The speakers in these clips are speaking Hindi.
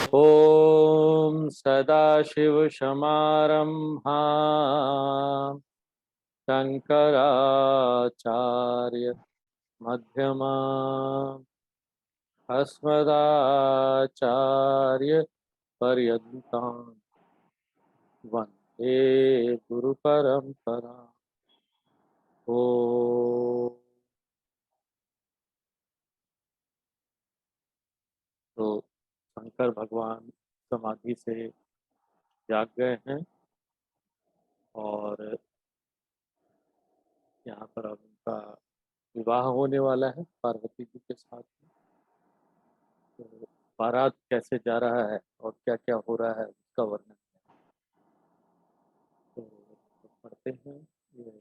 ॐ सदाशिवसमारम्भां शङ्कराचार्य मध्यमाम् अस्मदाचार्य पर्यन्तां वन्दे गुरुपरम्पराम्। तो शंकर भगवान समाधि से जाग गए हैं और यहाँ पर अब उनका विवाह होने वाला है पार्वती जी के साथ में। तो बारात कैसे जा रहा है और क्या क्या हो रहा है उसका वर्णन है। तो पढ़ते हैं। ये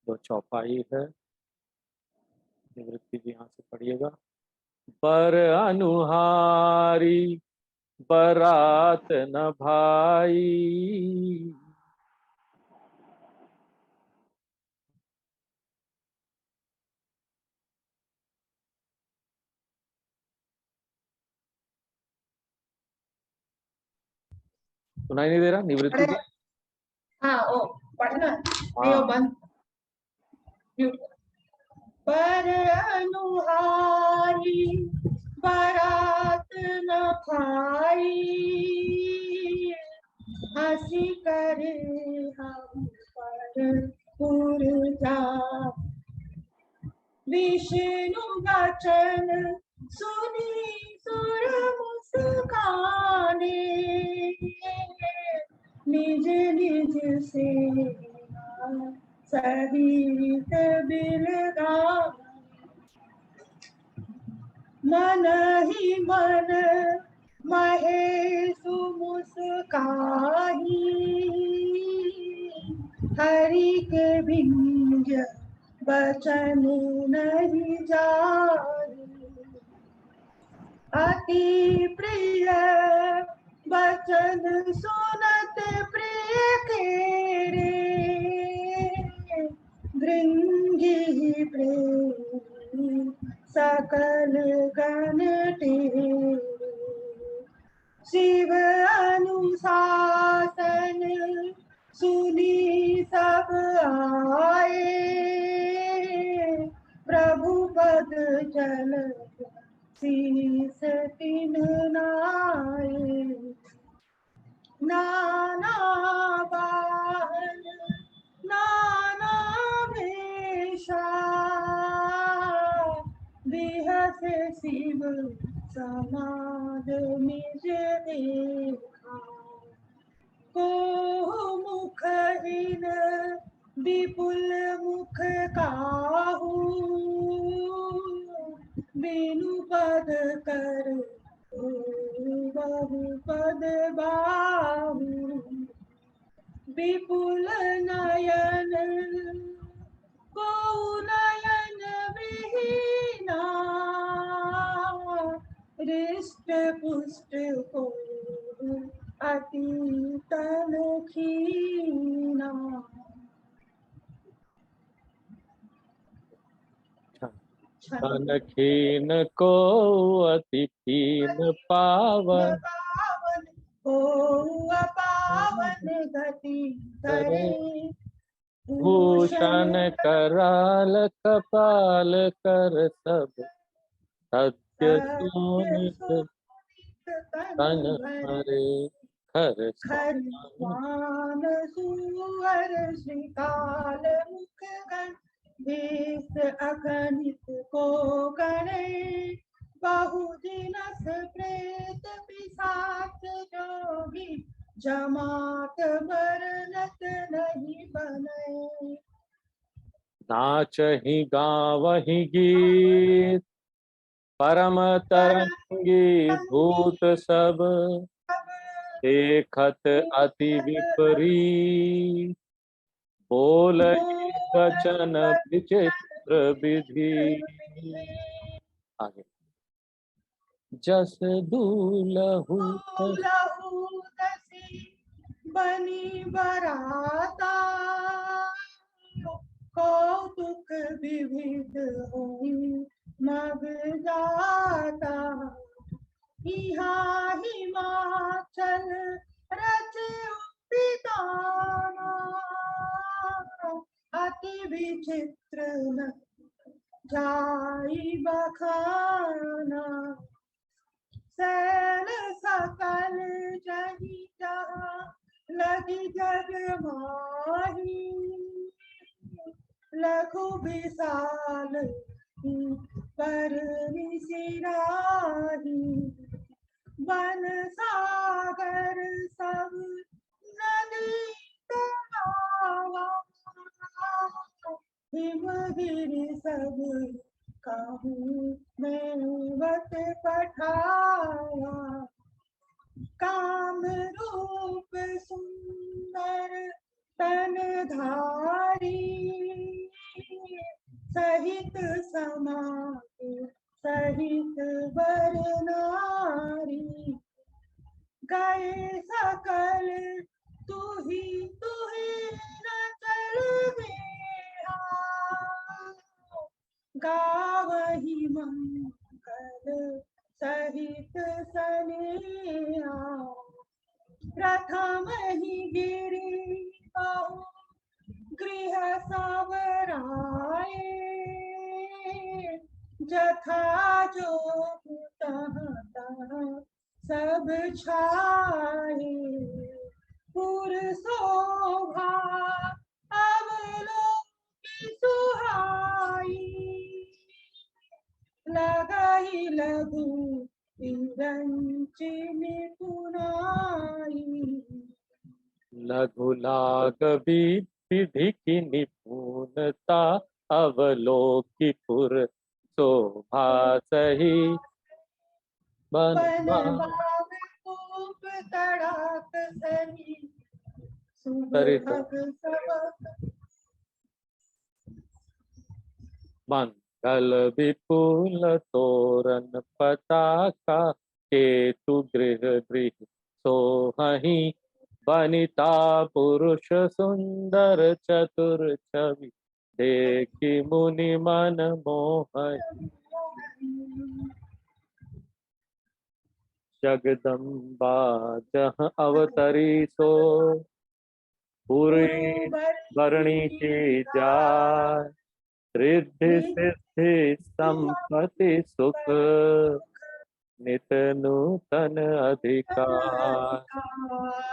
दो चौपाई है, निवृत्ति जी यहाँ से पढ़िएगा। बर अनुहारी बरात न भाई, सुनाई नहीं दे रहा निवृत्ति जी? हाँ ओ पढ़ना नहीं हाँ। वो बंद म्यूट। पर अनुहारी बारात न खाई, हंसी करे हम पर पुरजा, विष्णु वचन सुनी सुर मुस्काने, निज निज से सहित बिलगा, मन ही मन महेशु मुस्काही, हरि के भिंज बचन नहीं जाही, अति प्रिय बचन सुनत प्रिय केरे, भृंगी प्रेमी सकल गण टेरे, शिव अनुशासन सुनी सब आए, प्रभु पद चल शीस तिन नाए, नाना वाहन नाना वेशा, बिहस शिव समाद निज देखा, को मुखहीन विपुल मुख काहू, बिनु पद कर बहु पद बाहू, विपुल नयन को नयन विहीना, हृष्ट पुष्ट को अति तन खीना। तन खीन को अति खीन पावन, पावन हो पावन गति करे, भूषण कराल कपाल कर सब सत्य सोनित तन भरे, खर खरवान सुअर श्रीकाल मुख गण, भेष अगणित को गणे, बहुदिनस प्रेत पिशाच जोगी, जमात बरनत नहीं बने, नाचहि गावहि गीत परम तरंगी भूत सब, देखत अति विपरीत बोलहि बचन विचित्र विधि। आगे जस दूलहु दसी बनी बराता, कौतुक विविध हुई मग जाता, इहाँ हिमाचल रचे पिताना, अति विचित्र न जाई बखाना। सैल सकल जही जहाँ लगी जग माही, लघु विशाल पर सिराही। वन सागर सब नदी तलावा, हिमगिरि सब कहूँ मैं बत पठावा। काम रूप सुंदर तन धारी, सहित समाज सहित वर नारी। गए सकल तू ही न चल गया, गावही मंगल सहित सनेहा। प्रथम ही गिरी बहु गृह सवराए, जथा जोग तहाँ तहाँ सब छाए। पुर शोभा अवलोकि सुहाई, लगाई लघु विरंचिनि पुनाई। लघु लाग विधि की निपुणता, अवलोकि पुर शोभा सही। बन बन बाग खूब तड़ाक सही, सरित सुबह सबक। मंगल विपुल तोरण पताका, केतु गृह गृह सोहहि। वनिता पुरुष सुंदर चतुर छवि, देखि मुनि मन मोहहि। जगदम्बा जहाँ अवतरी सो, पूरी बरणी की जाय। रिद्धि सिद्धि संपत्ति सुख, नित नूतन अधिकार।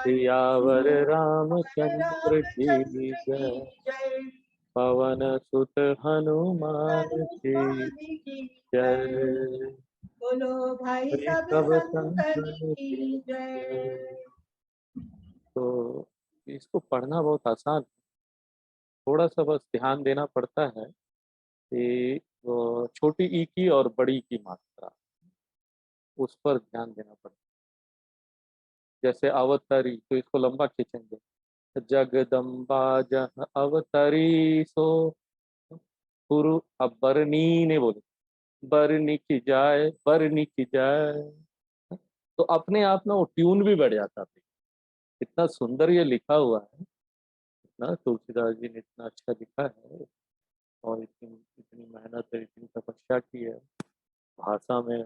सियावर रामचंद्र की जय, पवन सुत हनुमान की जय। बोलो भाई श्री सब सब संतन संतन की की जय। जय। तो इसको पढ़ना बहुत आसान है, थोड़ा सा बस ध्यान देना पड़ता है कि वो छोटी ई की और बड़ी की मात्रा, उस पर ध्यान देना पड़ता है। जैसे अवतरी, तो इसको लंबा खींचेंगे, जगदम्बा जहाँ अवतरी सो। गुरु अब बरनी ने बोले, बरनी की जाए, बरनी की जाए। तो अपने आप ना वो ट्यून भी बढ़ जाता था। इतना सुंदर ये लिखा हुआ है ना, तुलसीदास जी ने इतना अच्छा लिखा है, और इतनी इतनी मेहनत है, इतनी तपस्या की है, भाषा में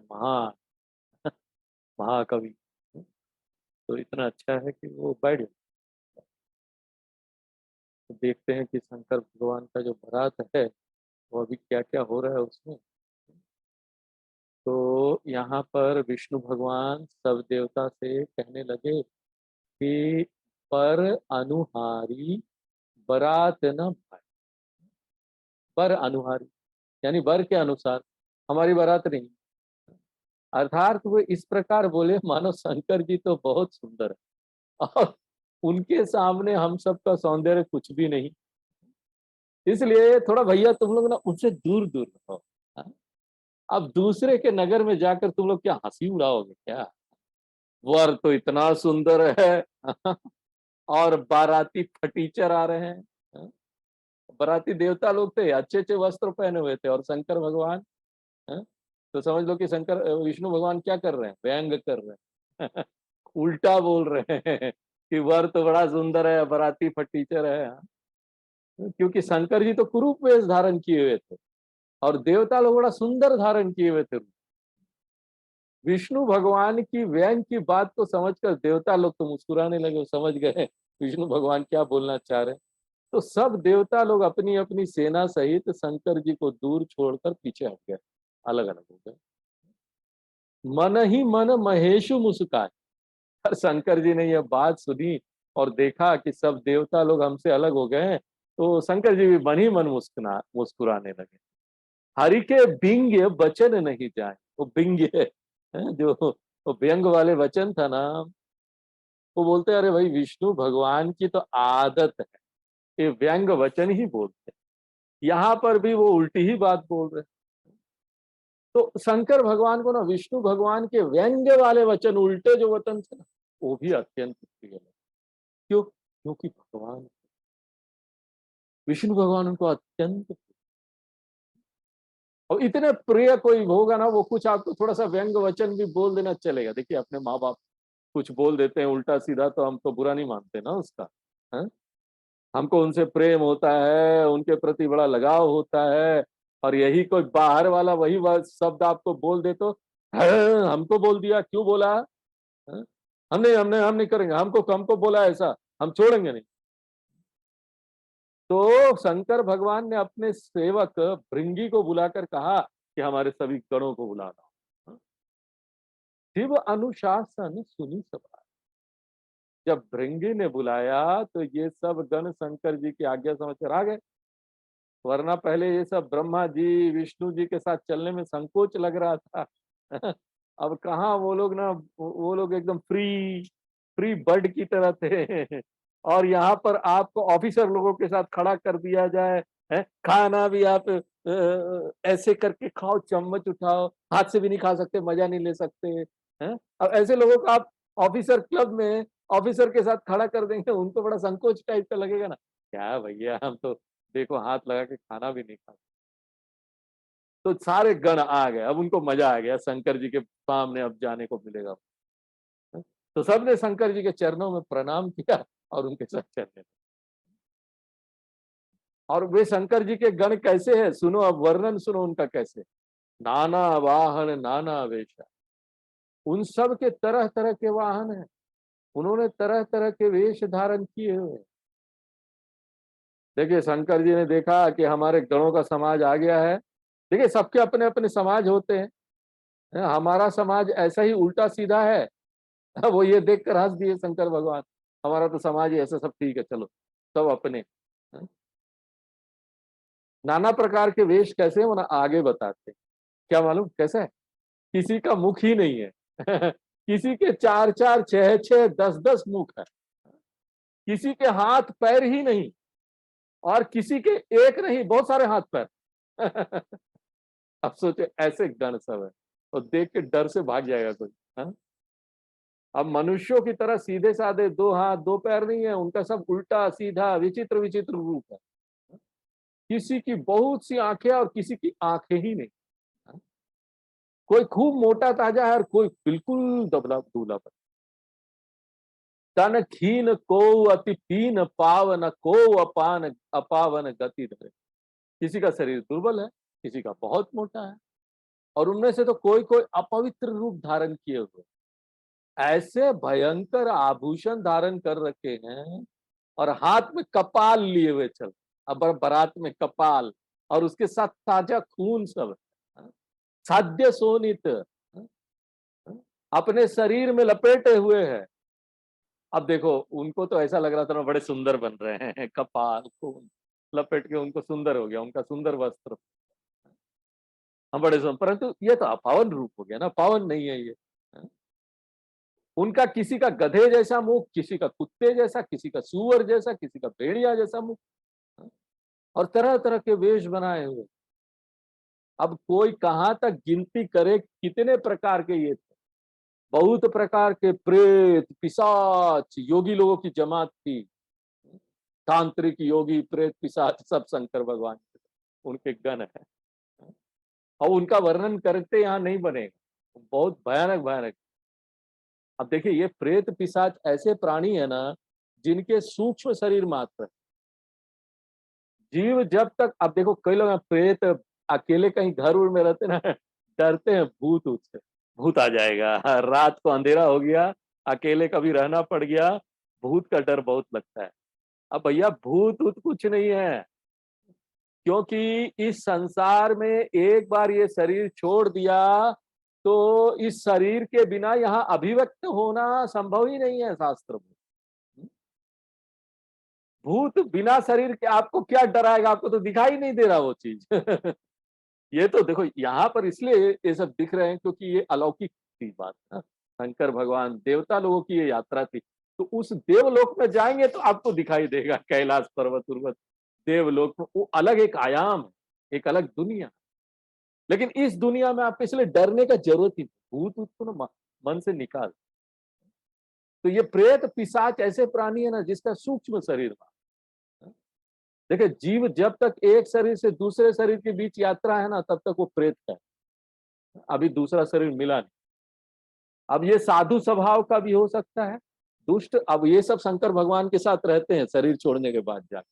महाकवि। तो इतना अच्छा है कि वो बैठ जाता है। तो देखते हैं कि शंकर भगवान का जो बारात है वो अभी क्या क्या हो रहा है उसमें। तो यहाँ पर विष्णु भगवान सब देवता से कहने लगे कि पर अनुहारी बरात न भाई। पर अनुहारी यानी वर के अनुसार हमारी बारात नहीं। अर्थात वो इस प्रकार बोले मानो शंकर जी तो बहुत सुंदर है और उनके सामने हम सबका सौंदर्य कुछ भी नहीं, इसलिए थोड़ा भैया तुम लोग ना उनसे दूर दूर रहो। हाँ? अब दूसरे के नगर में जाकर तुम लोग क्या हंसी उड़ाओगे क्या? वर तो इतना सुंदर है और बाराती फटीचर आ रहे हैं। हाँ? बाराती देवता लोग थे, अच्छे अच्छे वस्त्र पहने हुए थे, और शंकर भगवान, हाँ? तो समझ लो कि शंकर विष्णु भगवान क्या कर रहे हैं, व्यंग कर रहे हैं उल्टा बोल रहे हैं कि वर तो बड़ा सुंदर है, बाराती फटीचर है। हाँ? क्योंकि शंकर जी तो कुरूप वेश धारण किए हुए थे और देवता लोग बड़ा सुंदर धारण किए हुए थे। विष्णु भगवान की व्यंग की बात को समझकर देवता लोग तो मुस्कुराने लगे, वो समझ गए विष्णु भगवान क्या बोलना चाह रहे हैं। तो सब देवता लोग अपनी अपनी सेना सहित शंकर जी को दूर छोड़कर पीछे हट गए, अलग अलग हो गए। मन ही मन महेशु मुस्काए। पर शंकर जी ने यह बात सुनी और देखा कि सब देवता लोग हमसे अलग हो गए हैं, तो शंकर जी भी मन ही मन मुस्कुराने लगे। हरि के बिंग वचन नहीं जाए। वो बिंग है जो वो व्यंग वाले वचन था ना, वो बोलते अरे भाई विष्णु भगवान की तो आदत है ये व्यंग वचन ही बोलते हैं, यहाँ पर भी वो उल्टी ही बात बोल रहे। तो शंकर भगवान को ना विष्णु भगवान के व्यंग्य वाले वचन, उल्टे जो वचन थे ना, वो भी अत्यंत प्रिय लगे। क्यों? क्योंकि भगवान विष्णु भगवान उनको अत्यंत, और इतने प्रिय कोई होगा ना, वो कुछ आपको थोड़ा सा व्यंग वचन भी बोल देना चलेगा। देखिए अपने माँ बाप कुछ बोल देते हैं उल्टा सीधा, तो हम तो बुरा नहीं मानते ना उसका, है? हमको उनसे प्रेम होता है, उनके प्रति बड़ा लगाव होता है, और यही कोई बाहर वाला वही शब्द आपको बोल दे तो हमको बोल दिया, क्यों बोला, है? हम नहीं करेंगे, हमको बोला ऐसा, हम छोड़ेंगे नहीं। तो शंकर भगवान ने अपने सेवक भृंगी को बुलाकर कहा कि हमारे सभी गणों को बुलाना। शिव अनुशासन सुनी सभा। जब भृंगी ने बुलाया तो ये सब गण शंकर जी की आज्ञा समझकर आ गए, वरना पहले ये सब ब्रह्मा जी विष्णु जी के साथ चलने में संकोच लग रहा था। अब कहाँ वो लोग ना, वो लोग एकदम फ्री फ्री बर्ड की तरह थे। और यहाँ पर आपको ऑफिसर लोगों के साथ खड़ा कर दिया जाए, है खाना भी आप ऐसे करके खाओ, चम्मच उठाओ, हाथ से भी नहीं खा सकते, मजा नहीं ले सकते हैं। अब ऐसे लोगों को आप ऑफिसर क्लब में ऑफिसर के साथ खड़ा कर देंगे, उनको बड़ा संकोच टाइप का लगेगा ना, क्या भैया हम तो देखो हाथ लगा के खाना भी नहीं खा। तो सारे गण आ गए, अब उनको मजा आ गया, शंकर जी के सामने अब जाने को मिलेगा। तो सबने शंकर जी के चरणों में प्रणाम किया और उनके साथ चलने लगे। और वे शंकर जी के गण कैसे हैं सुनो, अब वर्णन सुनो उनका कैसे। नाना वाहन नाना वेश, उन सब के तरह तरह के वाहन हैं, उन्होंने तरह तरह के वेश धारण किए हुए। देखिए शंकर जी ने देखा कि हमारे गणों का समाज आ गया है। देखिए सबके अपने अपने समाज होते हैं, हमारा समाज ऐसा ही उल्टा सीधा है। वो ये देखकर हंस दिए शंकर भगवान, हमारा तो समाज ही ऐसा, सब ठीक है चलो सब अपने। नाना प्रकार के वेश कैसे हैं वो ना आगे बताते हैं। क्या मालूम कैसा है? किसी का मुख ही नहीं है। किसी के चार चार छह छह दस दस मुख है, किसी के हाथ पैर ही नहीं, और किसी के एक नहीं बहुत सारे हाथ पैर। अब सोचे ऐसे गण सब है, तो देख के डर से भाग जाएगा कोई, हाँ? अब मनुष्यों की तरह सीधे साधे दो हाथ दो पैर नहीं है, उनका सब उल्टा सीधा विचित्र विचित्र रूप है। किसी की बहुत सी आंखें और किसी की आंखें ही नहीं। कोई खूब मोटा ताजा है और कोई बिल्कुल दबला दूल्हा पर। तन खीन को अति पीन पावन को अपान अपावन गति धरे। किसी का शरीर दुर्बल है, किसी का बहुत मोटा है, और उनमें से तो कोई कोई अपवित्र रूप धारण किए हुए, ऐसे भयंकर आभूषण धारण कर रखे हैं, और हाथ में कपाल लिए हुए चल, अब बारात में कपाल, और उसके साथ ताजा खून सब, साध्य सोनित, अपने शरीर में लपेटे हुए हैं। अब देखो उनको तो ऐसा लग रहा था ना बड़े सुंदर बन रहे हैं, कपाल खून लपेट के उनको सुंदर हो गया, उनका सुंदर वस्त्र, हम बड़े सुंदर, परंतु ये तो अपावन रूप हो गया ना, पावन नहीं है ये। उनका किसी का गधे जैसा मुख, किसी का कुत्ते जैसा, किसी का सूअर जैसा, किसी का भेड़िया जैसा मुख, और तरह तरह के वेश बनाए हुए। अब कोई कहां तक गिनती करे कितने प्रकार के ये थे। बहुत प्रकार के प्रेत पिशाच योगी लोगों की जमात थी, तांत्रिक योगी प्रेत पिशाच सब शंकर भगवान के उनके गण है, और उनका वर्णन करते यहाँ नहीं बनेगा, बहुत भयानक भयानक। अब देखिए ये प्रेत पिशाच ऐसे प्राणी है ना जिनके सूक्ष्म शरीर मात्र है। जीव जब तक, अब देखो कई लोग प्रेत अकेले कहीं घर उर में रहते ना, डरते हैं भूत ऊत से, भूत आ जाएगा। रात को अंधेरा हो गया, अकेले कभी रहना पड़ गया, भूत का डर बहुत लगता है। अब भैया भूत ऊत कुछ नहीं है, क्योंकि इस संसार में एक बार ये शरीर छोड़ दिया तो इस शरीर के बिना यहाँ अभिव्यक्त होना संभव ही नहीं है शास्त्र में। भूत बिना शरीर के आपको क्या डराएगा, आपको तो दिखाई नहीं दे रहा वो चीज। ये तो देखो यहाँ पर इसलिए ये सब दिख रहे हैं क्योंकि ये अलौकिक थी बात ना। शंकर भगवान देवता लोगों की ये यात्रा थी, तो उस देवलोक में जाएंगे तो आपको दिखाई देगा कैलाश पर्वत उर्वत देवलोक में, वो अलग एक आयाम है, एक अलग दुनिया। लेकिन इस दुनिया में आपको इसलिए डरने का जरूरत ही नहीं, भूत उसको ना मन से निकाल। तो ये प्रेत पिशाच ऐसे प्राणी है ना जिसका सूक्ष्म शरीर में, देखिए जीव जब तक एक शरीर से दूसरे शरीर के बीच यात्रा है ना तब तक वो प्रेत है, अभी दूसरा शरीर मिला नहीं। अब ये साधु स्वभाव का भी हो सकता है, दुष्ट, अब ये सब शंकर भगवान के साथ रहते हैं शरीर छोड़ने के बाद जाकर,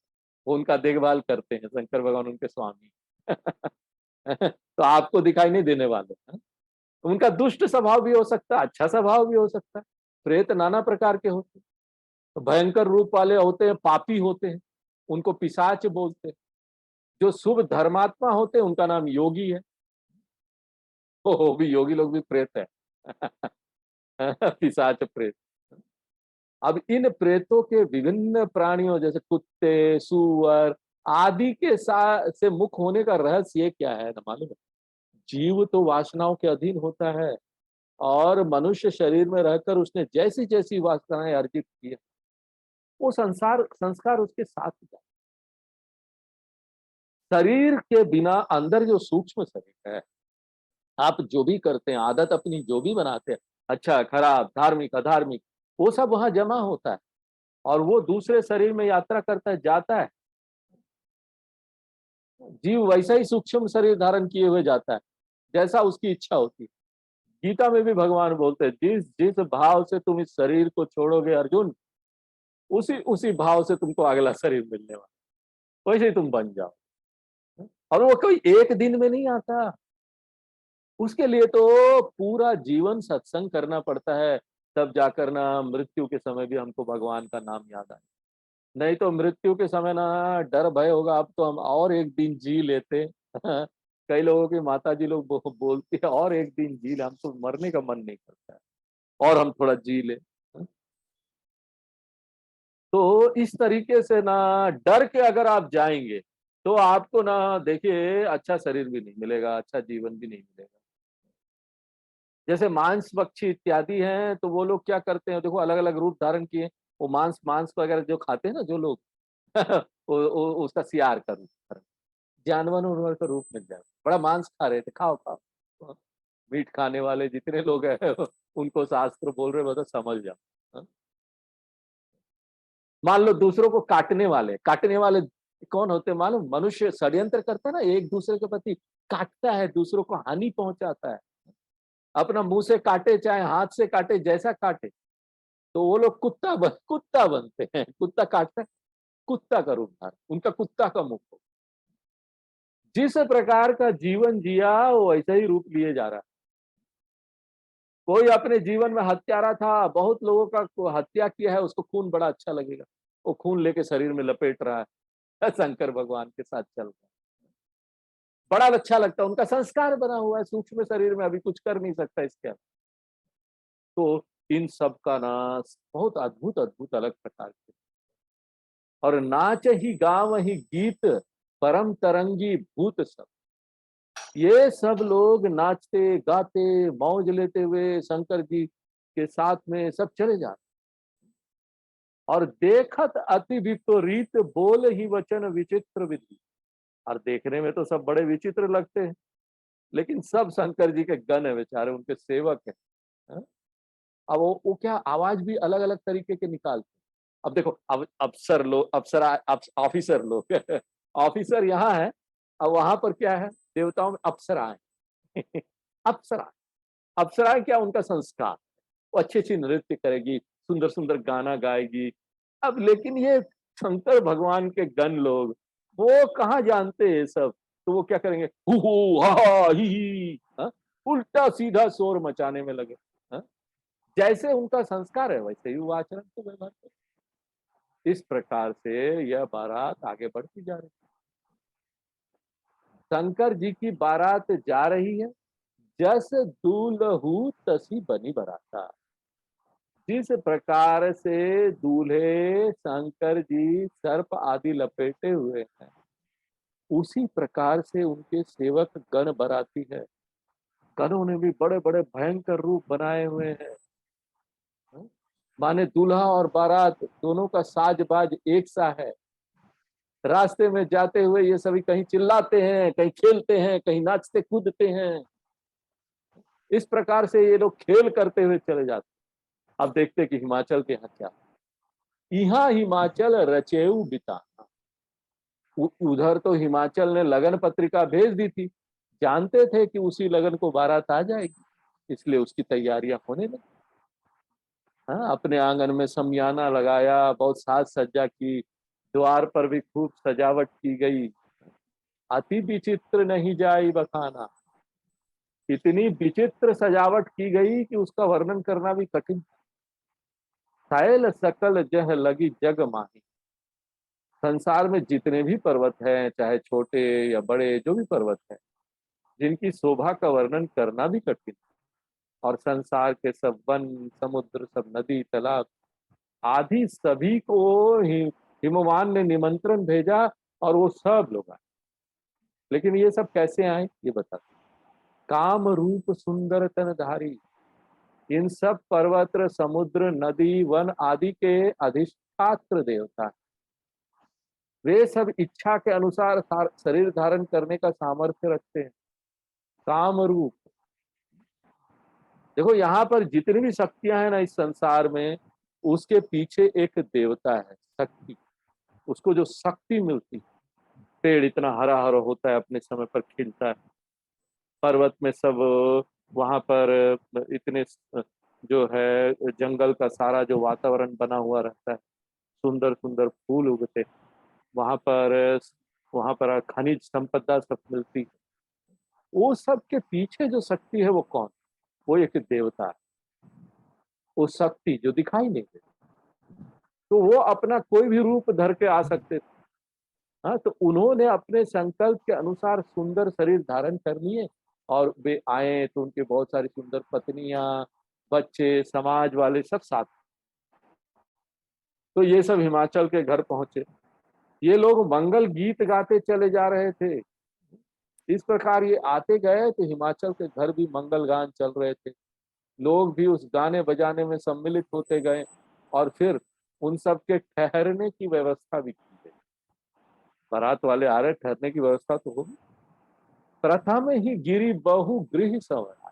वो उनका देखभाल करते हैं, शंकर भगवान उनके स्वामी। तो आपको दिखाई नहीं देने वाले हैं। उनका दुष्ट स्वभाव भी हो सकता है, अच्छा स्वभाव भी हो सकता है। प्रेत नाना प्रकार के होते हैं, तो भयंकर रूप वाले होते हैं, पापी होते हैं, उनको पिशाच बोलते हैं। जो शुभ धर्मात्मा होते हैं उनका नाम योगी है। वो भी योगी लोग भी प्रेत है। पिशाच प्रेत। अब इन प्रेतों के विभिन्न प्राणियों जैसे कुत्ते सूअर आदि के से मुख होने का रहस्य क्या है ना मालूम है? जीव तो वासनाओं के अधीन होता है, और मनुष्य शरीर में रहकर उसने जैसी जैसी वासनाएं अर्जित की है वो संस्कार उसके साथ जाए। शरीर के बिना अंदर जो सूक्ष्म शरीर है, आप जो भी करते हैं आदत अपनी जो भी बनाते हैं, अच्छा खराब धार्मिक अधार्मिक, वो सब वहां जमा होता है और वो दूसरे शरीर में यात्रा करता है, जाता है। जीव वैसा ही सूक्ष्म शरीर धारण किए हुए जाता है जैसा उसकी इच्छा होती है। गीता में भी भगवान बोलते हैं जिस जिस भाव से तुम इस शरीर को छोड़ोगे अर्जुन, उसी उसी भाव से तुमको अगला शरीर मिलने वाला, वैसे ही तुम बन जाओ। और वो कोई एक दिन में नहीं आता, उसके लिए तो पूरा जीवन सत्संग करना पड़ता है, तब जाकर ना मृत्यु के समय भी हमको भगवान का नाम याद आए। नहीं तो मृत्यु के समय ना डर भय होगा, अब तो हम और एक दिन जी लेते। कई लोगों की माता जी लोग बोलती है और एक दिन जी ले, हम तो मरने का मन नहीं करता है और हम थोड़ा जी ले। तो इस तरीके से ना डर के अगर आप जाएंगे तो आपको ना देखिए अच्छा शरीर भी नहीं मिलेगा, अच्छा जीवन भी नहीं मिलेगा। जैसे मांस पक्षी इत्यादि हैं तो वो लोग क्या करते हैं, देखो अलग अलग रूप धारण किए, वो मांस मांस वगैरह जो खाते हैं ना जो लोग, उसका सियार का रूप धारण, जानवर उनवर का रूप मिल जाए, बड़ा मांस खा रहे थे, खाओ खाओ। मीट खाने वाले जितने लोग हैं उनको शास्त्र बोल रहे मतलब समझ जाओ। मान लो दूसरों को काटने वाले कौन होते हैं मालूम? मनुष्य षड्यंत्र करता है ना, एक दूसरे के प्रति काटता है, दूसरों को हानि पहुंचाता है, अपना मुंह से काटे चाहे हाथ से काटे, जैसा काटे, तो वो लोग कुत्ता बनते हैं। कुत्ता काटता है, कुत्ता का रूप धारण, उनका कुत्ता का मुख हो। जिस प्रकार का जीवन जिया वो वैसा ही रूप लिए जा रहा है। कोई अपने जीवन में हत्यारा था, बहुत लोगों का हत्या किया है, उसको खून बड़ा अच्छा लगेगा, वो खून लेके शरीर में लपेट रहा है, शंकर भगवान के साथ चल रहा है, बड़ा अच्छा लगता है, उनका संस्कार बना हुआ है सूक्ष्म शरीर में, अभी कुछ कर नहीं सकता इसके। तो इन सब का ना बहुत अद्भुत अद्भुत अलग प्रकार के, और नाच ही गाँव ही गीत परम तरंगी भूत सब, ये सब लोग नाचते गाते मौज लेते हुए शंकर जी के साथ में सब चले जाते, और देखत अति विपरीत बोल ही वचन विचित्र विधि, और देखने में तो सब बड़े विचित्र लगते हैं, लेकिन सब शंकर जी के गण है, बेचारे उनके सेवक है। हाँ? अब वो क्या आवाज भी अलग अलग तरीके के निकालते हैं। अब देखो, अब अफसर लोग, ऑफिसर लोग ऑफिसर यहाँ है, अब वहां पर क्या है, देवताओं में अप्सराएं। अप्सरा, अप्सराएं क्या, उनका संस्कार, वो अच्छी अच्छी नृत्य करेगी, सुंदर सुंदर गाना गाएगी। अब लेकिन ये शंकर भगवान के गण लोग वो कहाँ जानते हैं सब, तो वो क्या करेंगे, हु हा हा, ही, हाँ? उल्टा सीधा शोर मचाने में लगे। हाँ? जैसे उनका संस्कार है वैसे ही वो आचरण को व्यवहार करते। इस प्रकार से यह बारात आगे बढ़ती जा रही है। शंकर जी की बारात जा रही है, जस दूल्हू तसी बनी बराता। जिस प्रकार से दूल्हे शंकर जी सर्प आदि लपेटे हुए हैं, उसी प्रकार से उनके सेवक गण बराती है। गणों ने भी बड़े बड़े भयंकर रूप बनाए हुए हैं। माने दूल्हा और बारात दोनों का साजबाज एक सा है। रास्ते में जाते हुए ये सभी कहीं चिल्लाते हैं, कहीं खेलते हैं, कहीं नाचते कूदते हैं। इस प्रकार से ये लोग खेल करते हुए चले जाते। अब देखते कि हिमाचल के यहाँ क्या। यहाँ हिमाचल रचेऊ बिताना। उधर तो हिमाचल ने लगन पत्रिका भेज दी थी, जानते थे कि उसी लगन को बारात आ जाएगी, इसलिए उसकी तैयारियां होने लगी। हाँ, अपने आंगन में शमियाना लगाया, बहुत साज सज्जा की, द्वार पर भी खूब सजावट की गई। अति विचित्र नहीं जाई बखाना। इतनी विचित्र सजावट की गई कि उसका वर्णन करना भी कठिन। सैल सकल जह लगी जग माही। संसार में जितने भी पर्वत हैं, चाहे छोटे या बड़े, जो भी पर्वत हैं, जिनकी शोभा का वर्णन करना भी कठिन। और संसार के सब वन, समुद्र, सब नदी, तालाब आदि सभी को हिमवान ने निमंत्रण भेजा और वो सब लोग आए। लेकिन ये सब कैसे आए ये बता। काम रूप सुंदर तनधारी। इन सब पर्वत, समुद्र, नदी, वन आदि के अधिष्ठात्र देवता, वे सब इच्छा के अनुसार शरीर धारण करने का सामर्थ्य रखते हैं। काम रूप, देखो यहाँ पर जितनी भी शक्तियां हैं ना इस संसार में, उसके पीछे एक देवता है, शक्ति। उसको जो शक्ति मिलती, पेड़ इतना हरा हरा होता है, अपने समय पर खिलता है, पर्वत में सब वहां पर इतने जो है जंगल का सारा जो वातावरण बना हुआ रहता है, सुंदर सुंदर फूल उगते, वहां पर खनिज संपदा सब मिलती। वो सब के पीछे जो शक्ति है वो कौन? वो एक देवता है। वो शक्ति जो दिखाई नहीं देती, तो वो अपना कोई भी रूप धर के आ सकते थे। हाँ, तो उन्होंने अपने संकल्प के अनुसार सुंदर शरीर धारण कर लिए और वे आए, तो उनके बहुत सारी सुंदर पत्नियां, बच्चे, समाज वाले सब साथ। तो ये सब हिमाचल के घर पहुंचे। ये लोग मंगल गीत गाते चले जा रहे थे। इस प्रकार ये आते गए तो हिमाचल के घर भी मंगल गान चल रहे थे। लोग भी उस गाने बजाने में सम्मिलित होते गए और फिर उन सब के ठहरने की व्यवस्था भी की गई। बारात वाले आ रहे, ठहरने की व्यवस्था तो होगी। प्रथम ही गिरी बहु गृह सवरा।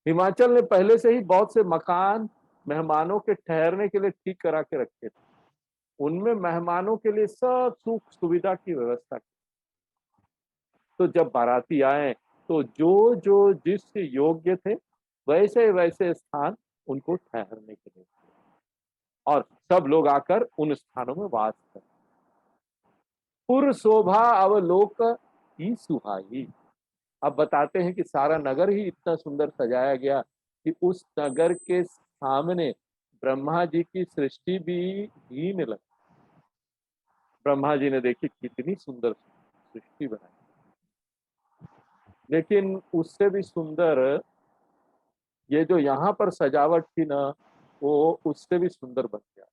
हिमाचल ने पहले से ही बहुत से मकान मेहमानों के ठहरने के लिए ठीक करा के रखे थे। उनमें मेहमानों के लिए सब सुख सुविधा की व्यवस्था की। तो जब बाराती आए तो जो जो जिस योग्य थे वैसे वैसे स्थान उनको ठहरने के लिए, और सब लोग आकर उन स्थानों में वास कर। पुर शोभा अवलोक ही सुहाई। अब बताते हैं कि सारा नगर ही इतना सुंदर सजाया गया कि उस नगर के सामने ब्रह्मा जी की सृष्टि भी हीन लगी। ब्रह्मा जी ने देखी कितनी सुंदर सृष्टि बनाई, लेकिन उससे भी सुंदर ये जो यहाँ पर सजावट थी ना, वो उससे भी सुंदर बन गया।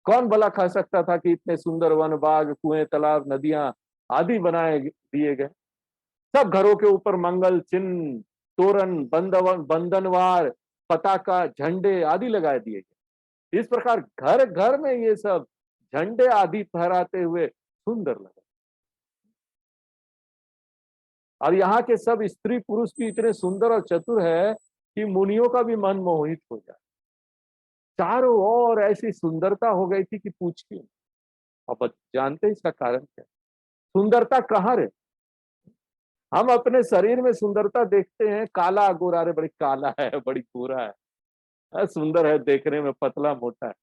कौन भला खा सकता था कि इतने सुंदर वन, बाग, कुएं, तालाब, नदियां आदि बनाए दिए गए। सब घरों के ऊपर मंगल चिन्ह, तोरण, बंधनवार, पताका, झंडे आदि लगा दिए गए। इस प्रकार घर घर में ये सब झंडे आदि फहराते हुए सुंदर लगा। और यहाँ के सब स्त्री पुरुष भी इतने सुंदर और चतुर है कि मुनियों का भी मन मोहित हो जाए। चारों ओर ऐसी सुंदरता हो गई थी कि पूछिए। अब जानते हैं इसका कारण क्या? सुंदरता कहाँ है? हम अपने शरीर में सुंदरता देखते हैं, काला गोरा, रे बड़ी काला है, बड़ी गोरा है, सुंदर है देखने में, पतला मोटा है।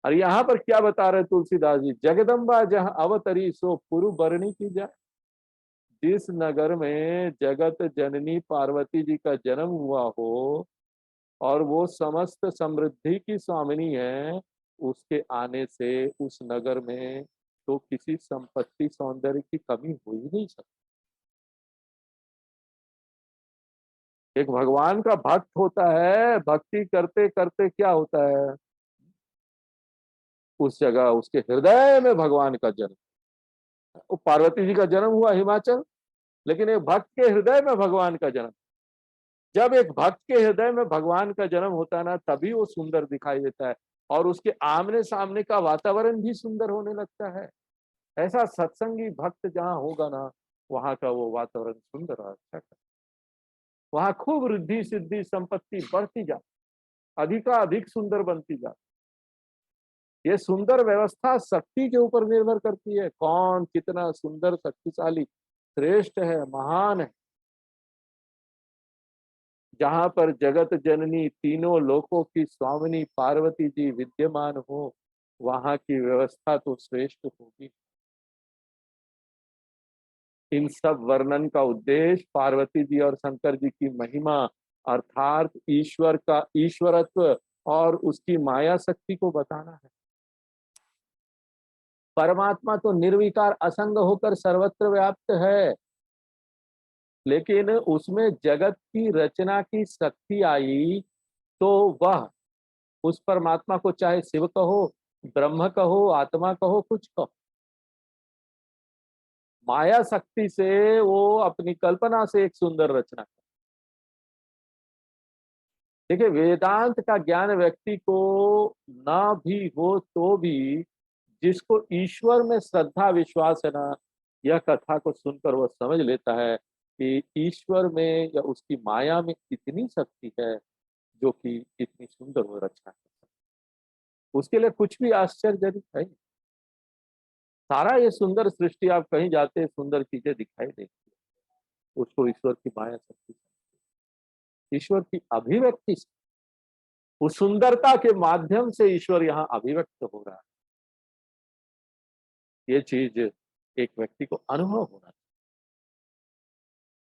और यहाँ पर क्या बता रहे तुलसीदास जी, जगदम्बा जहाँ अवतरी सो पुरु बरनी की जाए। जिस नगर में जगत जननी पार्वती जी का जन्म हुआ हो और वो समस्त समृद्धि की स्वामिनी है, उसके आने से उस नगर में तो किसी संपत्ति सौंदर्य की कमी हो ही नहीं सकती। एक भगवान का भक्त होता है, भक्ति करते करते क्या होता है, उस जगह उसके हृदय में भगवान का जन्म। वो पार्वती जी का जन्म हुआ हिमाचल, लेकिन एक भक्त के हृदय में भगवान का जन्म। जब एक भक्त के हृदय में भगवान का जन्म होता है ना, तभी वो सुंदर दिखाई देता है और उसके आमने सामने का वातावरण भी सुंदर होने लगता है। ऐसा सत्संगी भक्त जहाँ होगा ना, वहां का वो वातावरण सुंदर और अच्छा है। वहां खूब रिद्धि सिद्धि संपत्ति बढ़ती जा, अधिक सुंदर बनती जा। ये सुंदर व्यवस्था शक्ति के ऊपर निर्भर करती है, कौन कितना सुंदर शक्तिशाली श्रेष्ठ है, महान है। जहां पर जगत जननी तीनों लोकों की स्वामिनी पार्वती जी विद्यमान हो, वहां की व्यवस्था तो श्रेष्ठ होगी। इन सब वर्णन का उद्देश्य पार्वती जी और शंकर जी की महिमा अर्थात ईश्वर का ईश्वरत्व और उसकी माया शक्ति को बताना है। परमात्मा तो निर्विकार असंग होकर सर्वत्र व्याप्त है, लेकिन उसमें जगत की रचना की शक्ति आई तो वह उस परमात्मा को चाहे शिव कहो, ब्रह्म कहो, आत्मा कहो, कुछ कहो, माया शक्ति से वो अपनी कल्पना से एक सुंदर रचना। देखिए, वेदांत का ज्ञान व्यक्ति को ना भी हो तो भी जिसको ईश्वर में श्रद्धा विश्वास है ना, यह कथा को सुनकर वह समझ लेता है कि ईश्वर में या उसकी माया में इतनी शक्ति है जो कि इतनी सुंदर वो रचना कर सकती है। उसके लिए कुछ भी आश्चर्यजनक है। सारा ये सुंदर सृष्टि, आप कहीं जाते हैं सुंदर चीजें दिखाई देती है, उसको ईश्वर की माया शक्ति, ईश्वर की अभिव्यक्ति, उस सुंदरता के माध्यम से ईश्वर यहाँ अभिव्यक्त हो रहा है। ये चीज एक व्यक्ति को अनुभव होना चाहिए।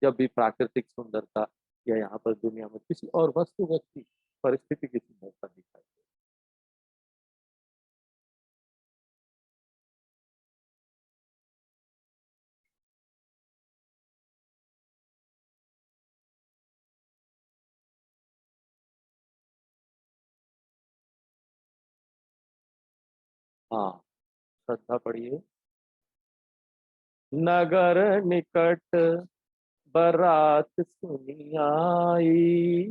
जब भी प्राकृतिक सुंदरता या यहाँ पर दुनिया में किसी और वस्तु व्यक्ति परिस्थिति की सुंदरता दिखाई दे। हाँ, श्रद्धा पढ़िए। नगर निकट बरात सुनी आई,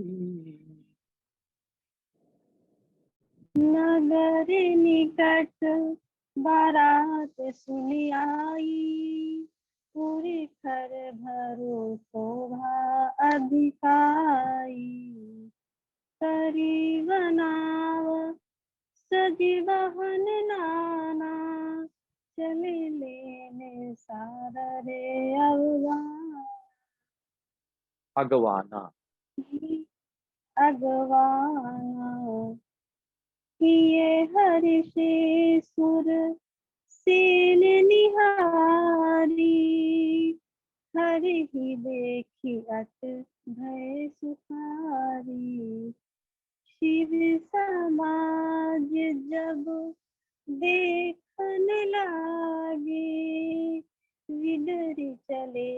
नगर निकट बारात सुनी आई, पूरी खर भरो शोभा अधिकाई। करी बनाव सजी वाहन नाना, चले लेने सारा रे अगवाना अगवाना। किए हरि से सुर सेन निहारी, हरि ही देखी अट भय सुखारी। शिव समाज जब देखन लागे, विडर चले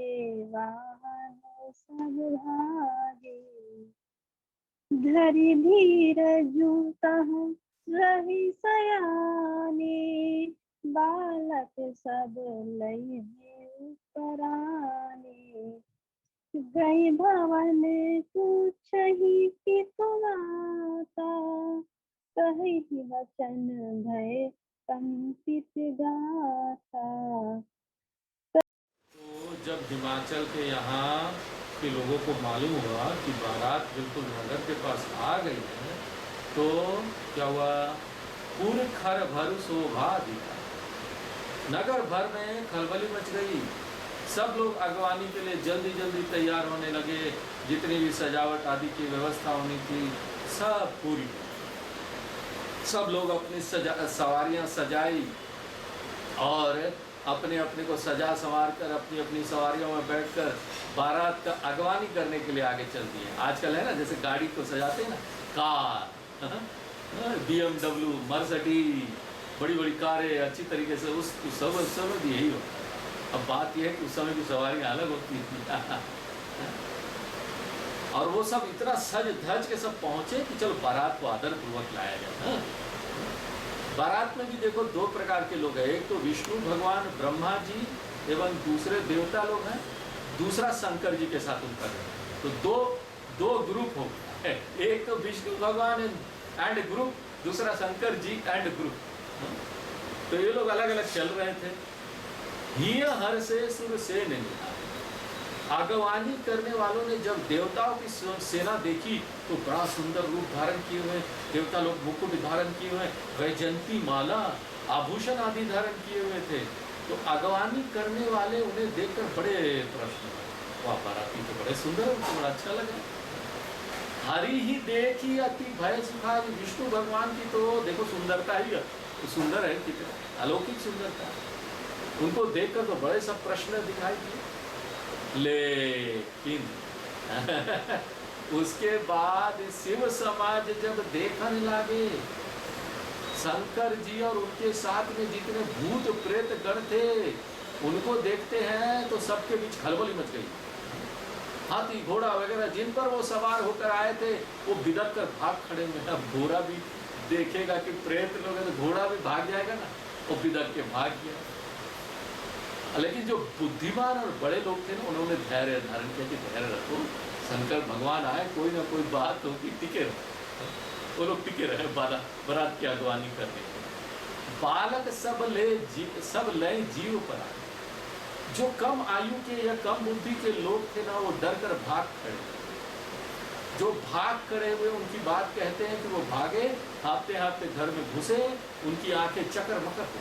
वाहन सब भागे। धरि धीरजु तहु रही सयाने, बालक सब लई पराने। गई भवन पूछहि कि तुम आता, कहि वचन भय कंपित गाथा। तो जब हिमाचल के यहाँ के लोगों को मालूम हुआ कि बारात बिल्कुल नगर के पास आ गई है, तो क्या हुआ, पूरे खर भर शोभा दिखा। नगर भर में खलबली मच गई। सब लोग अगवानी के लिए जल्दी जल्दी तैयार होने लगे। जितनी भी सजावट आदि की व्यवस्था होनी थी सब पूरी। सब लोग अपनी सवारियां सजाई और अपने अपने को सजा संवार कर अपनी अपनी सवारियों में बैठकर बारात का अगवानी करने के लिए आगे चल दिए। आजकल है ना, जैसे गाड़ी को सजाते हैं ना, कार, BMW, मर्सिडीज, बड़ी बड़ी कारें अच्छी तरीके से उस समय भी यही होता है। अब बात यह है कि उस समय की सवारियां अलग होती थी और वो सब इतना सज धज के सब पहुंचे कि चलो बारात को आदर पूर्वक लाया जाए। बारात में भी देखो दो प्रकार के लोग हैं, एक तो विष्णु भगवान ब्रह्मा जी एवं दूसरे देवता लोग हैं, दूसरा शंकर जी के साथ उनका है। तो दो ग्रुप हो गए, एक तो विष्णु भगवान एंड ग्रुप, दूसरा शंकर जी एंड ग्रुप। तो ये लोग अलग अलग चल रहे थे। हिय हर से सुर से नहीं, आगवानी करने वालों ने जब देवताओं की सेना देखी तो बड़ा सुंदर रूप धारण किए हुए देवता लोग, मुकुट धारण किए हुए, वैजयंती माला, आभूषण आदि धारण किए हुए थे। तो आगवानी करने वाले उन्हें देखकर बड़े प्रश्न, वाह बाराती तो बड़े सुंदर, उनको बड़ा अच्छा लगा। हरि ही देखी अति भय सुखा, विष्णु भगवान की तो देखो सुंदरता ही सुंदर है, कितना अलौकिक सुंदरता। उनको देखकर तो बड़े सब प्रश्न दिखाई दिए। लेकिन उसके बाद शिव समाज जब देखने लगे, शंकर जी और उनके साथ में जितने भूत प्रेत गण थे उनको देखते हैं तो सबके बीच खलबली मच गई। हाथी घोड़ा वगैरह जिन पर वो सवार होकर आए थे वो बिदक कर भाग खड़े में। अब घोड़ा भी देखेगा कि प्रेत लोग हैं तो घोड़ा भी भाग जाएगा ना, वो बिदक के भाग गया। लेकिन जो बुद्धिमान और बड़े लोग थे ना, उन्होंने धैर्य धारण किया कि धैर्य रखो, शंकर भगवान आए, कोई ना कोई बात होगी, टिके रहो। वो लोग टिके रहे बारात की अगवानी करने के। बालक सब लय जीव पर आए। जो कम आयु के या कम बुद्धि के लोग थे ना, वो डर कर भाग खड़े। जो भाग खड़े हुए उनकी बात कहते हैं कि वो भागे, हाँफते हाँफते घर में घुसे, उनकी आंखें चकर मकर हो,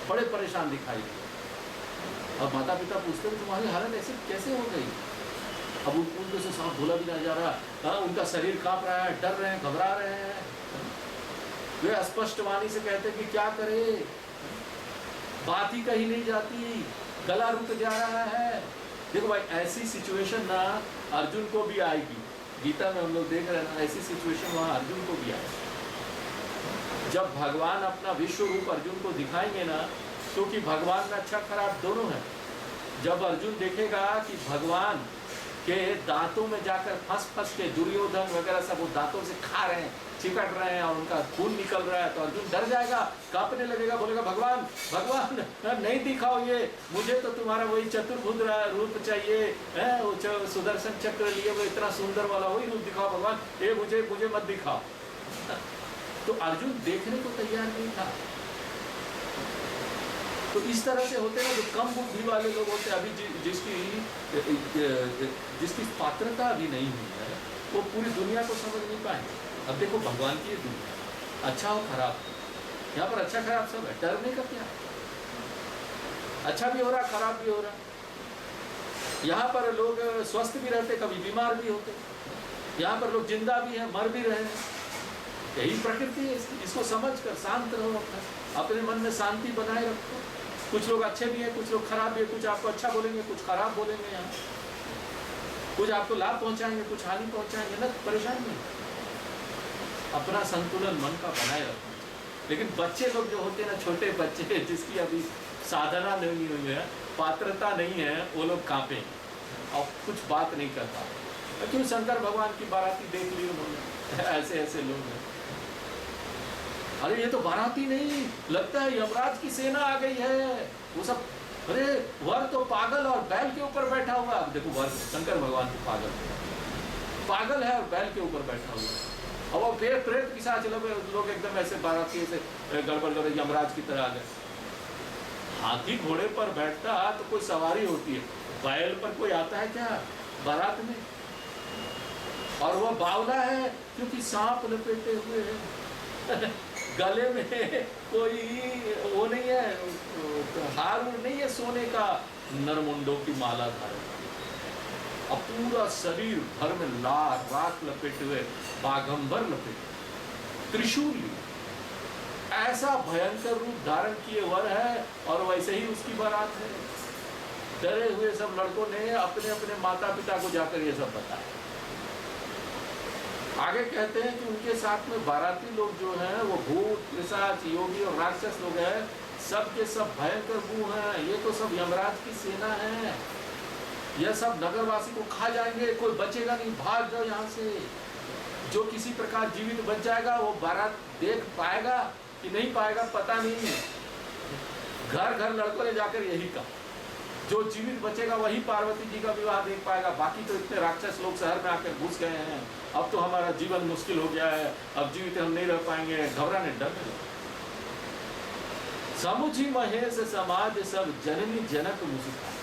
बड़े परेशान दिखाई दिए। और माता पिता पूछते हैं तुम्हारी हालत ऐसे कैसे हो गई? अब उनको से सांप भूला भी नहीं जा रहा, उनका शरीर कांप रहा है, डर रहे हैं, घबरा रहे हैं। वे स्पष्ट वाणी से कहते हैं कि क्या करे, बात ही कहीं नहीं जाती, गला रुक जा रहा है। देखो भाई, ऐसी सिचुएशन ना अर्जुन को भी आएगी। गीता में हम लोग देख रहे हैं ना, ऐसी सिचुएशन वहां अर्जुन को भी आएगी। जब भगवान अपना विश्व रूप अर्जुन को दिखाएंगे ना, क्योंकि भगवान में अच्छा खराब दोनों है। जब अर्जुन देखेगा कि भगवान के दांतों में जाकर फंस के दुर्योधन वगैरह सब वो दांतों से खा रहे हैं, चिकट रहे हैं और उनका खून निकल रहा है, तो अर्जुन डर जाएगा, कांपने लगेगा, बोलेगा भगवान भगवान नहीं दिखाओ ये, मुझे तो तुम्हारा वही चतुर्भुज रूप चाहिए है, वो सुदर्शन चक्र लिए वो इतना सुंदर वाला वही रूप दिखाओ भगवान, ये मुझे मत दिखाओ। तो अर्जुन देखने को तैयार नहीं था। तो इस तरह से होते हैं जो कम बुद्धि वाले लोग होते हैं, अभी जिसकी पात्रता अभी नहीं हुई है, वो पूरी दुनिया को समझ नहीं पाएंगे। अब देखो भगवान की ये दुनिया, अच्छा हो खराब, यहाँ पर अच्छा खराब सब है, डरने का क्या? अच्छा भी हो रहा, खराब भी हो रहा। यहाँ पर लोग स्वस्थ भी रहते, कभी बीमार भी होते, यहाँ पर लोग जिंदा भी हैं, मर भी रहे हैं। यही प्रकृति है, इसको समझ कर शांत रहो, अपने मन में शांति बनाए रखो। कुछ लोग अच्छे भी हैं, कुछ लोग खराब भी है, कुछ आपको अच्छा बोलेंगे, कुछ खराब बोलेंगे, यहाँ कुछ आपको लाभ पहुंचाएंगे, कुछ हानि पहुंचाएंगे, ना परेशान नहीं। अपना संतुलन मन का बनाए रखना। लेकिन बच्चे लोग जो होते हैं ना, छोटे बच्चे जिसकी अभी साधना नहीं हुई है, पात्रता नहीं है, वो लोग कांपे और कुछ बात नहीं कर पाते। क्यों? शंकर भगवान की बाराती देख ली उन्होंने, ऐसे लोग हैं। अरे ये तो बाराती नहीं, लगता है यमराज की सेना आ गई है, वो सब। अरे वर तो पागल और बैल के ऊपर बैठा हुआ। अब देखो वर शंकर भगवान तो पागल है और बैल के ऊपर बैठा हुआ। अब वो प्रेत पिशाच लोग एकदम ऐसे बाराती से गड़बड़ कर यमराज की तरह आ गए। हाथी घोड़े पर बैठता तो कोई सवारी होती है, बैल पर कोई आता है क्या बारात में? और वह बावला है क्योंकि सांप लपेटे हुए है। गले में कोई वो नहीं है, हार नहीं है सोने का, नरमुंडों की माला धारण, अब पूरा शरीर भर में लाल राख लपेटे हुए, बागंबर लपेटे, त्रिशूल ऐसा भयंकर रूप धारण किए वर है और वैसे ही उसकी बारात है। डरे हुए सब लड़कों ने अपने अपने माता पिता को जाकर ये सब बताया। आगे कहते हैं कि उनके साथ में बाराती लोग जो हैं वो भूत, पिशाच, योगी और राक्षस लोग हैं, सब के सब भयंकर भू हैं। ये तो सब यमराज की सेना है, यह सब नगरवासी को खा जाएंगे, कोई बचेगा नहीं, भाग जाओ यहाँ से। जो किसी प्रकार जीवित बच जाएगा वो बारात देख पाएगा कि नहीं पाएगा पता नहीं। घर घर लड़कों ने जाकर यही कहा, जो जीवित बचेगा वही पार्वती जी का विवाह देख पाएगा, बाकी तो इतने राक्षस लोग शहर में आकर घुस गए हैं, अब तो हमारा जीवन मुश्किल हो गया है, अब जीवित हम नहीं रह पाएंगे। घबराने डरने लगे। समुझी महेश समाज सब जननी जनक मुस्कान।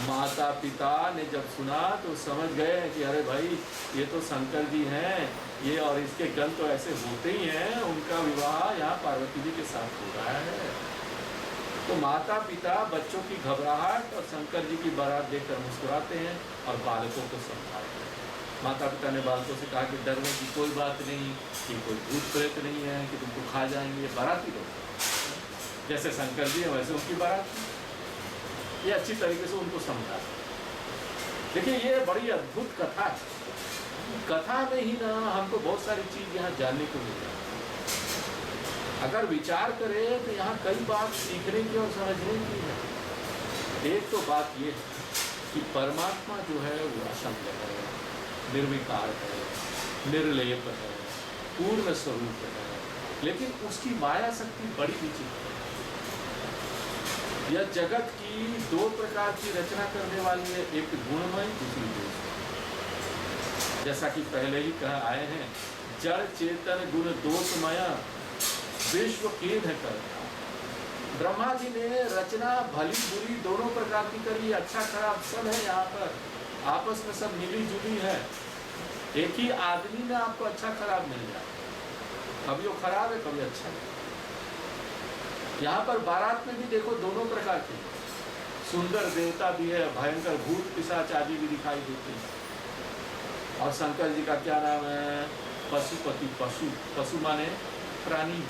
माता पिता ने जब सुना तो समझ गए कि अरे भाई ये तो शंकर जी हैं, ये और इसके गण तो ऐसे होते ही हैं, उनका विवाह यहाँ पार्वती जी के साथ हो रहा है। तो माता पिता बच्चों की घबराहट और शंकर जी की बारात देखकर मुस्कुराते हैं और बालकों को समझाते हैं। माता पिता ने बालकों से कहा कि डरने की कोई बात नहीं, कि कोई भूत प्रेत नहीं है कि तुमको खा जाएंगे, बाराती लोग जैसे शंकर जी है वैसे उनकी बारात। ये अच्छी तरीके से उनको समझा। देखिए ये बड़ी अद्भुत कथा है। कथा में ही ना हमको बहुत सारी चीज यहाँ जानने को मिल जाती है। अगर विचार करें तो यहाँ कई बात सीखने की और समझने की है। एक तो बात ये है कि परमात्मा जो है वो असंग है, निर्विकार है, निर्लेप है, पूर्ण स्वरूप है, लेकिन उसकी माया शक्ति बड़ी विचित्र है। यह जगत की दो प्रकार की रचना करने वाली है, एक गुणमय, दूसरी दोषमय। जैसा कि पहले ही कहा आए हैं, जड़ चेतन गुण दोषमय विश्व केन है करता। ब्रह्मा जी ने रचना भली बुरी दोनों प्रकार की करी, अच्छा खराब सब है यहाँ पर, आपस में सब मिली जुली है। एक ही आदमी में आपको अच्छा खराब मिल जाए, कभी वो खराब है कभी अच्छा है। यहाँ पर बारात में भी देखो दोनों प्रकार के, सुंदर देवता भी है, भयंकर भूत पिशाच आदि भी दिखाई देते हैं। और शंकर जी का क्या नाम है? पशुपति। पशु, पशु माने प्राणी,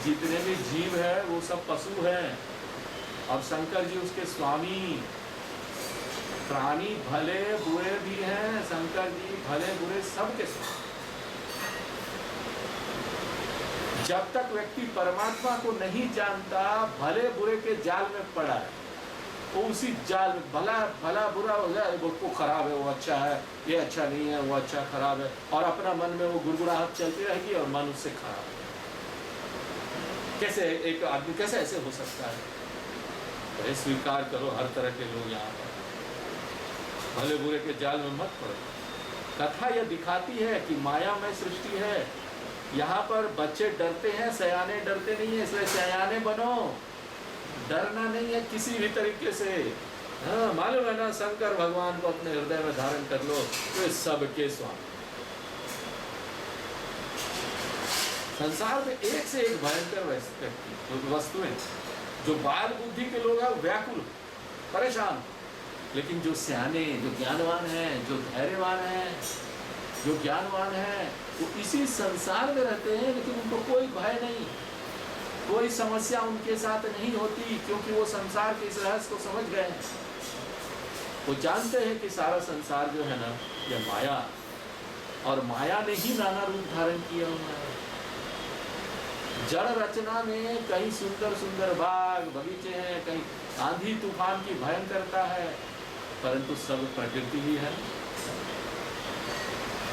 जितने भी जीव है वो सब पशु हैं और शंकर जी उसके स्वामी। प्राणी भले बुरे भी हैं, शंकर जी भले बुरे सबके स्वामी। जब तक व्यक्ति परमात्मा को नहीं जानता, भले बुरे के जाल में पड़ा है, वो उसी जाल में भला भला बुरा हो जाए, वो खराब है वो अच्छा है, ये अच्छा नहीं है वो अच्छा खराब है, और अपना मन में वो गुड़गुड़ाहट चलती रहेगी और मन उससे खराब है। कैसे एक आदमी कैसे ऐसे हो सकता है? तो स्वीकार करो, हर तरह के लोग यहाँ पर भले बुरे के जाल में मत पड़ो। कथा यह दिखाती है कि मायामय सृष्टि है। यहाँ पर बच्चे डरते हैं, सयाने डरते नहीं है, इसलिए सयाने बनो। डरना नहीं है किसी भी तरीके से। हाँ, मालूम है ना, शंकर भगवान को अपने हृदय में धारण कर लो तो सबके स्वामी। संसार में एक से एक भयंकर वस्तुएं, जो बाल बुद्धि के लोग हैं व्याकुल परेशान, लेकिन जो सियाने, जो ज्ञानवान हैं, जो धैर्यवान हैं, जो ज्ञानवान हैं, वो इसी संसार में रहते हैं, लेकिन उनको कोई भय नहीं, कोई समस्या उनके साथ नहीं होती, क्योंकि वो संसार के इस रहस्य को समझ गए हैं। वो जानते हैं कि सारा संसार जो है ना, यह माया, और माया ने ही नाना रूप धारण किया हुआ है। जड़ रचना में कहीं सुंदर सुंदर बाग बगीचे हैं, कहीं आंधी तूफान की भयंकरता है, परंतु सब प्रकृति ही है।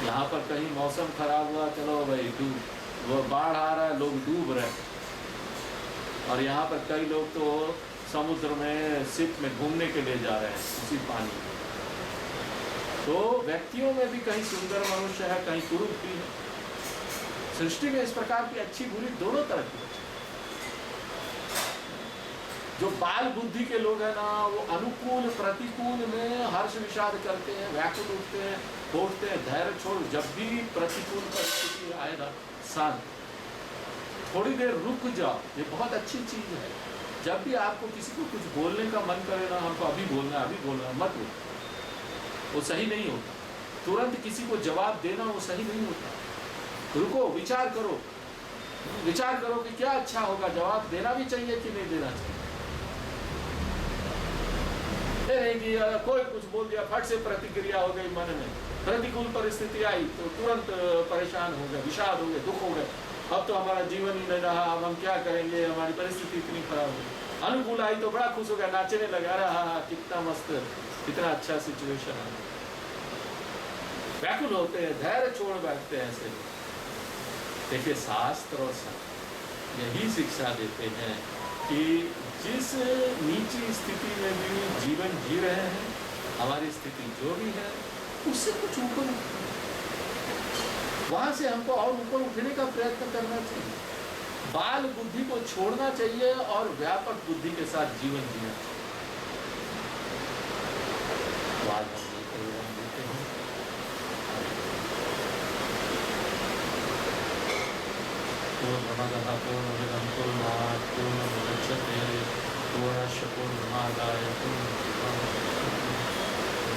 यहाँ पर कहीं मौसम खराब हुआ, चलो भाई डूब, वो बाढ़ आ रहा है, लोग डूब रहे हैं। और यहाँ पर कई लोग तो समुद्र में शिप में घूमने के लिए जा रहे हैं उसी पानी में। तो व्यक्तियों में भी कहीं सुंदर मनुष्य है, कहीं कुरूप भी है। सृष्टि में इस प्रकार की अच्छी बुरी दोनों तरह की। जो बाल बुद्धि के लोग हैं ना, वो अनुकूल प्रतिकूल में हर्ष विषाद करते हैं, व्याकुल उठते हैं, उठते हैं, धैर्य छोड़। जब भी प्रतिकूल परिस्थिति आए ना, शांत, थोड़ी देर रुक जाओ, ये बहुत अच्छी चीज है। जब भी आपको किसी को कुछ बोलने का मन करे ना, हमको अभी बोलना है, मत बोलो, वो सही नहीं होता। तुरंत किसी को जवाब देना वो सही नहीं होता। रुको, विचार करो, विचार करो कि क्या अच्छा होगा, जवाब देना भी चाहिए कि नहीं देना चाहिए। नहीं कि कोई कुछ बोल दिया, फट से प्रतिक्रिया हो गई मन में, प्रतिकूल परिस्थिति आई तो तुरंत परेशान हो गए, विषाद हो गए, दुख हो गए, अब तो हमारा जीवन ही नहीं रहा, अब हम क्या करेंगे, हमारी परिस्थिति इतनी खराब हो गई। अनुकूल आई तो बड़ा खुश हो गया, नाचने लगा, रहा कितना मस्त, कितना अच्छा सिचुएशन है। व्याकुल होते हैं, धैर्य छोड़ बैठते हैं ऐसे। देखिए शास्त्र और संत यही शिक्षा देते हैं कि जिस नीची स्थिति में भी जीवन जी रहे हैं, हमारी स्थिति जो भी है उससे कुछ ऊपर, वहां से हमको और ऊपर उठने का प्रयत्न करना चाहिए। बाल बुद्धि को छोड़ना चाहिए और व्यापक बुद्धि के साथ जीवन जीना चाहिए। आज हम परिणाम देते हैं। पूर्णमदः पूर्णमिदं पूर्णात् पूर्णमुदच्यते पूर्णस्य पूर्णमादाय पूर्णमेवावशिष्यते।